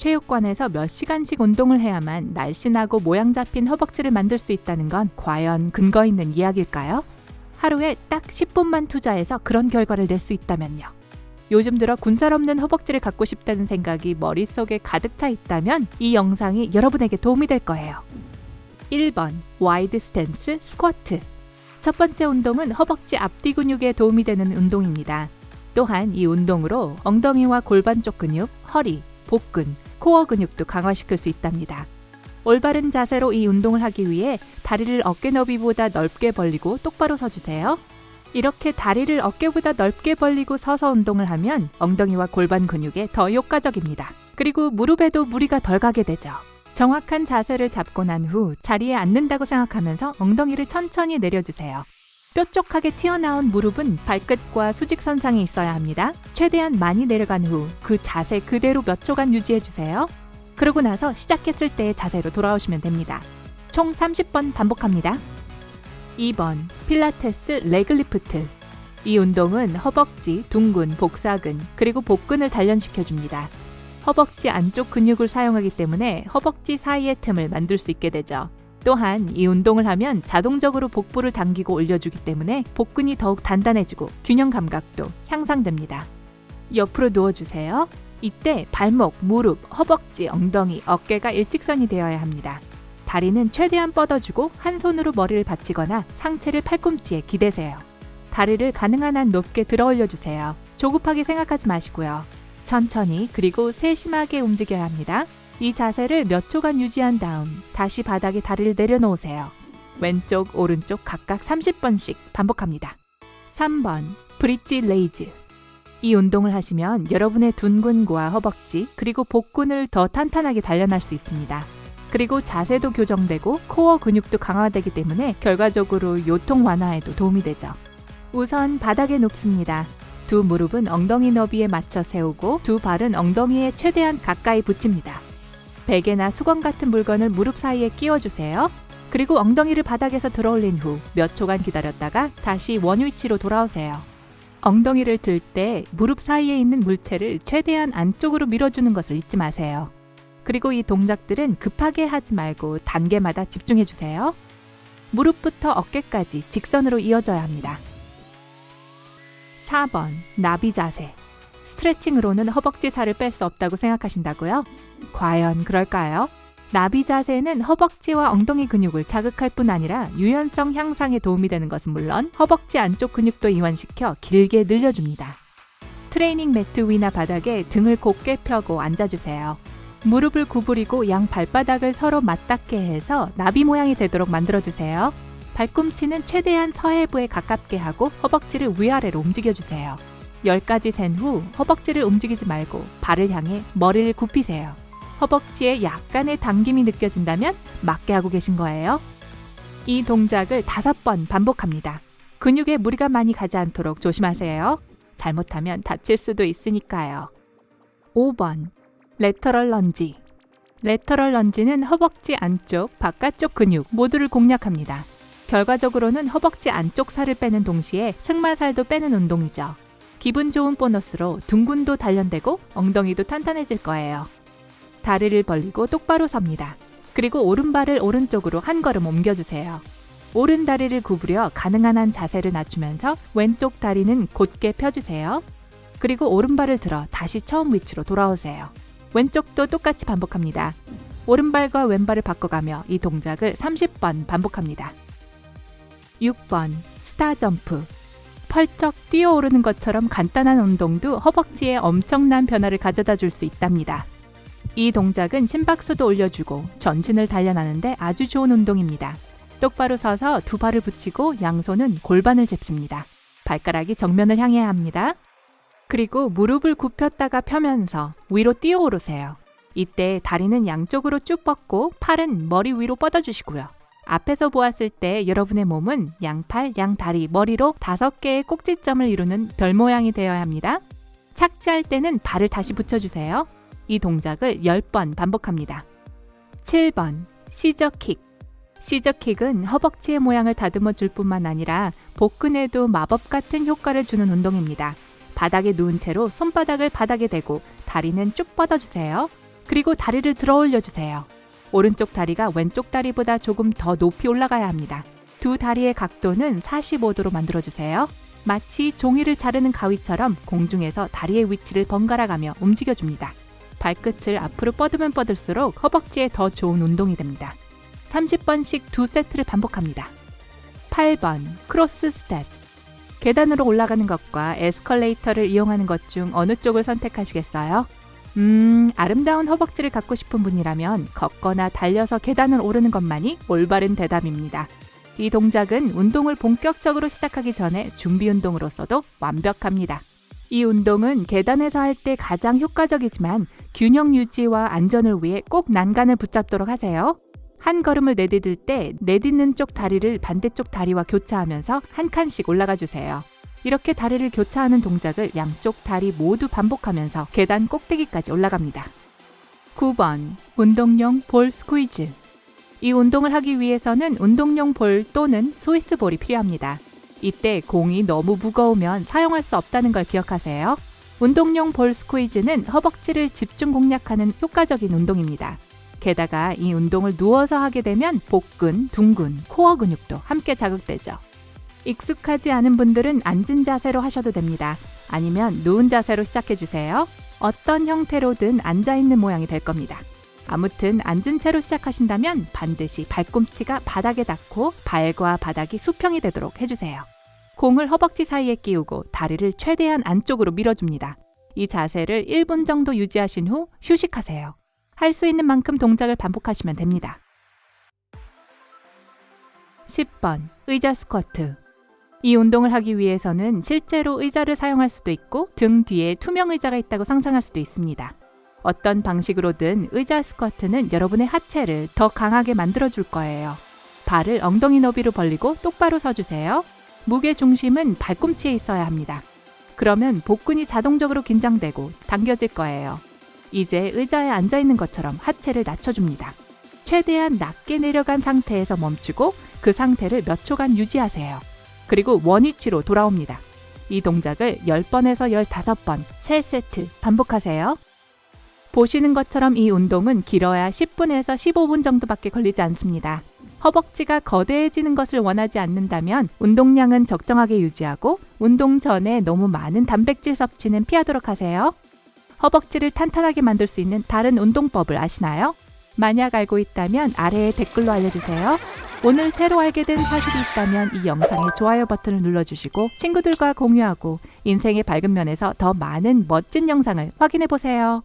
체육관에서 몇 시간씩 운동을 해야만 날씬하고 모양 잡힌 허벅지를 만들 수 있다는 건 과연 근거 있는 이야기일까요? 하루에 딱 10분만 투자해서 그런 결과를 낼 수 있다면요. 요즘 들어 군살 없는 허벅지를 갖고 싶다는 생각이 머릿속에 가득 차 있다면 이 영상이 여러분에게 도움이 될 거예요. 1번 와이드 스탠스 스쿼트. 첫 번째 운동은 허벅지 앞뒤 근육에 도움이 되는 운동입니다. 또한 이 운동으로 엉덩이와 골반 쪽 근육, 허리, 복근, 코어 근육도 강화시킬 수 있답니다. 올바른 자세로 이 운동을 하기 위해 다리를 어깨 너비보다 넓게 벌리고 똑바로 서주세요. 이렇게 다리를 어깨보다 넓게 벌리고 서서 운동을 하면 엉덩이와 골반 근육에 더 효과적입니다. 그리고 무릎에도 무리가 덜 가게 되죠. 정확한 자세를 잡고 난 후 자리에 앉는다고 생각하면서 엉덩이를 천천히 내려주세요. 뾰족하게 튀어나온 무릎은 발끝과 수직선상에 있어야 합니다. 최대한 많이 내려간 후 그 자세 그대로 몇 초간 유지해주세요. 그러고 나서 시작했을 때의 자세로 돌아오시면 됩니다. 총 30번 반복합니다. 2번 필라테스 레그리프트. 이 운동은 허벅지, 둥근, 복사근, 그리고 복근을 단련시켜줍니다. 허벅지 안쪽 근육을 사용하기 때문에 허벅지 사이의 틈을 만들 수 있게 되죠. 또한 이 운동을 하면 자동적으로 복부를 당기고 올려주기 때문에 복근이 더욱 단단해지고 균형 감각도 향상됩니다. 옆으로 누워주세요. 이때 발목, 무릎, 허벅지, 엉덩이, 어깨가 일직선이 되어야 합니다. 다리는 최대한 뻗어주고 한 손으로 머리를 받치거나 상체를 팔꿈치에 기대세요. 다리를 가능한 한 높게 들어 올려주세요. 조급하게 생각하지 마시고요. 천천히 그리고 세심하게 움직여야 합니다. 이 자세를 몇 초간 유지한 다음 다시 바닥에 다리를 내려놓으세요. 왼쪽, 오른쪽 각각 30번씩 반복합니다. 3번 브릿지 레이즈. 이 운동을 하시면 여러분의 둔근과 허벅지 그리고 복근을 더 탄탄하게 단련할 수 있습니다. 그리고 자세도 교정되고 코어 근육도 강화되기 때문에 결과적으로 요통 완화에도 도움이 되죠. 우선 바닥에 눕습니다. 두 무릎은 엉덩이 너비에 맞춰 세우고 두 발은 엉덩이에 최대한 가까이 붙입니다. 베개나 수건 같은 물건을 무릎 사이에 끼워주세요. 그리고 엉덩이를 바닥에서 들어올린 후 몇 초간 기다렸다가 다시 원위치로 돌아오세요. 엉덩이를 들 때 무릎 사이에 있는 물체를 최대한 안쪽으로 밀어주는 것을 잊지 마세요. 그리고 이 동작들은 급하게 하지 말고 단계마다 집중해주세요. 무릎부터 어깨까지 직선으로 이어져야 합니다. 4번 나비 자세. 스트레칭으로는 허벅지 살을 뺄 수 없다고 생각하신다고요? 과연 그럴까요? 나비 자세는 허벅지와 엉덩이 근육을 자극할 뿐 아니라 유연성 향상에 도움이 되는 것은 물론 허벅지 안쪽 근육도 이완시켜 길게 늘려줍니다. 트레이닝 매트 위나 바닥에 등을 곧게 펴고 앉아주세요. 무릎을 구부리고 양 발바닥을 서로 맞닿게 해서 나비 모양이 되도록 만들어주세요. 발꿈치는 최대한 서해부에 가깝게 하고 허벅지를 위아래로 움직여주세요. 10가지 센 후 허벅지를 움직이지 말고 발을 향해 머리를 굽히세요. 허벅지에 약간의 당김이 느껴진다면 맞게 하고 계신 거예요. 이 동작을 5번 반복합니다. 근육에 무리가 많이 가지 않도록 조심하세요. 잘못하면 다칠 수도 있으니까요. 5번 레터럴 런지. 레터럴 런지는 허벅지 안쪽, 바깥쪽 근육 모두를 공략합니다. 결과적으로는 허벅지 안쪽 살을 빼는 동시에 승마살도 빼는 운동이죠. 기분 좋은 보너스로 둥근도 단련되고 엉덩이도 탄탄해질 거예요. 다리를 벌리고 똑바로 섭니다. 그리고 오른발을 오른쪽으로 한 걸음 옮겨주세요. 오른 다리를 구부려 가능한 한 자세를 낮추면서 왼쪽 다리는 곧게 펴주세요. 그리고 오른발을 들어 다시 처음 위치로 돌아오세요. 왼쪽도 똑같이 반복합니다. 오른발과 왼발을 바꿔가며 이 동작을 30번 반복합니다. 6번 스타 점프. 펄쩍 뛰어오르는 것처럼 간단한 운동도 허벅지에 엄청난 변화를 가져다 줄 수 있답니다. 이 동작은 심박수도 올려주고 전신을 단련하는데 아주 좋은 운동입니다. 똑바로 서서 두 발을 붙이고 양손은 골반을 잽습니다. 발가락이 정면을 향해야 합니다. 그리고 무릎을 굽혔다가 펴면서 위로 뛰어오르세요. 이때 다리는 양쪽으로 쭉 뻗고 팔은 머리 위로 뻗어주시고요. 앞에서 보았을 때 여러분의 몸은 양팔, 양다리, 머리로 5개의 꼭지점을 이루는 별 모양이 되어야 합니다. 착지할 때는 발을 다시 붙여주세요. 이 동작을 10번 반복합니다. 7번 시저킥. 시저킥은 허벅지의 모양을 다듬어 줄 뿐만 아니라 복근에도 마법 같은 효과를 주는 운동입니다. 바닥에 누운 채로 손바닥을 바닥에 대고 다리는 쭉 뻗어주세요. 그리고 다리를 들어 올려주세요. 오른쪽 다리가 왼쪽 다리보다 조금 더 높이 올라가야 합니다. 두 다리의 각도는 45도로 만들어주세요. 마치 종이를 자르는 가위처럼 공중에서 다리의 위치를 번갈아가며 움직여줍니다. 발끝을 앞으로 뻗으면 뻗을수록 허벅지에 더 좋은 운동이 됩니다. 30번씩 2세트를 반복합니다. 8번 크로스 스텝. 계단으로 올라가는 것과 에스컬레이터를 이용하는 것 중 어느 쪽을 선택하시겠어요? 아름다운 허벅지를 갖고 싶은 분이라면 걷거나 달려서 계단을 오르는 것만이 올바른 대답입니다. 이 동작은 운동을 본격적으로 시작하기 전에 준비 운동으로서도 완벽합니다. 이 운동은 계단에서 할 때 가장 효과적이지만 균형 유지와 안전을 위해 꼭 난간을 붙잡도록 하세요. 한 걸음을 내디딜 때 내딛는 쪽 다리를 반대쪽 다리와 교차하면서 한 칸씩 올라가 주세요. 이렇게 다리를 교차하는 동작을 양쪽 다리 모두 반복하면서 계단 꼭대기까지 올라갑니다. 9번 운동용 볼 스퀴즈. 이 운동을 하기 위해서는 운동용 볼 또는 스위스 볼이 필요합니다. 이때 공이 너무 무거우면 사용할 수 없다는 걸 기억하세요. 운동용 볼 스퀴즈는 허벅지를 집중 공략하는 효과적인 운동입니다. 게다가 이 운동을 누워서 하게 되면 복근, 둔근, 코어 근육도 함께 자극되죠. 익숙하지 않은 분들은 앉은 자세로 하셔도 됩니다. 아니면 누운 자세로 시작해주세요. 어떤 형태로든 앉아있는 모양이 될 겁니다. 아무튼 앉은 채로 시작하신다면 반드시 발꿈치가 바닥에 닿고 발과 바닥이 수평이 되도록 해주세요. 공을 허벅지 사이에 끼우고 다리를 최대한 안쪽으로 밀어줍니다. 이 자세를 1분 정도 유지하신 후 휴식하세요. 할 수 있는 만큼 동작을 반복하시면 됩니다. 10번 의자 스쿼트. 이 운동을 하기 위해서는 실제로 의자를 사용할 수도 있고 등 뒤에 투명 의자가 있다고 상상할 수도 있습니다. 어떤 방식으로든 의자 스쿼트는 여러분의 하체를 더 강하게 만들어줄 거예요. 발을 엉덩이 너비로 벌리고 똑바로 서주세요. 무게 중심은 발꿈치에 있어야 합니다. 그러면 복근이 자동적으로 긴장되고 당겨질 거예요. 이제 의자에 앉아있는 것처럼 하체를 낮춰줍니다. 최대한 낮게 내려간 상태에서 멈추고 그 상태를 몇 초간 유지하세요. 그리고 원위치로 돌아옵니다. 이 동작을 10번에서 15번, 3세트 반복하세요. 보시는 것처럼 이 운동은 길어야 10분에서 15분 정도밖에 걸리지 않습니다. 허벅지가 거대해지는 것을 원하지 않는다면 운동량은 적정하게 유지하고 운동 전에 너무 많은 단백질 섭취는 피하도록 하세요. 허벅지를 탄탄하게 만들 수 있는 다른 운동법을 아시나요? 만약 알고 있다면 아래에 댓글로 알려주세요. 오늘 새로 알게 된 사실이 있다면 이 영상의 좋아요 버튼을 눌러주시고 친구들과 공유하고 인생의 밝은 면에서 더 많은 멋진 영상을 확인해보세요.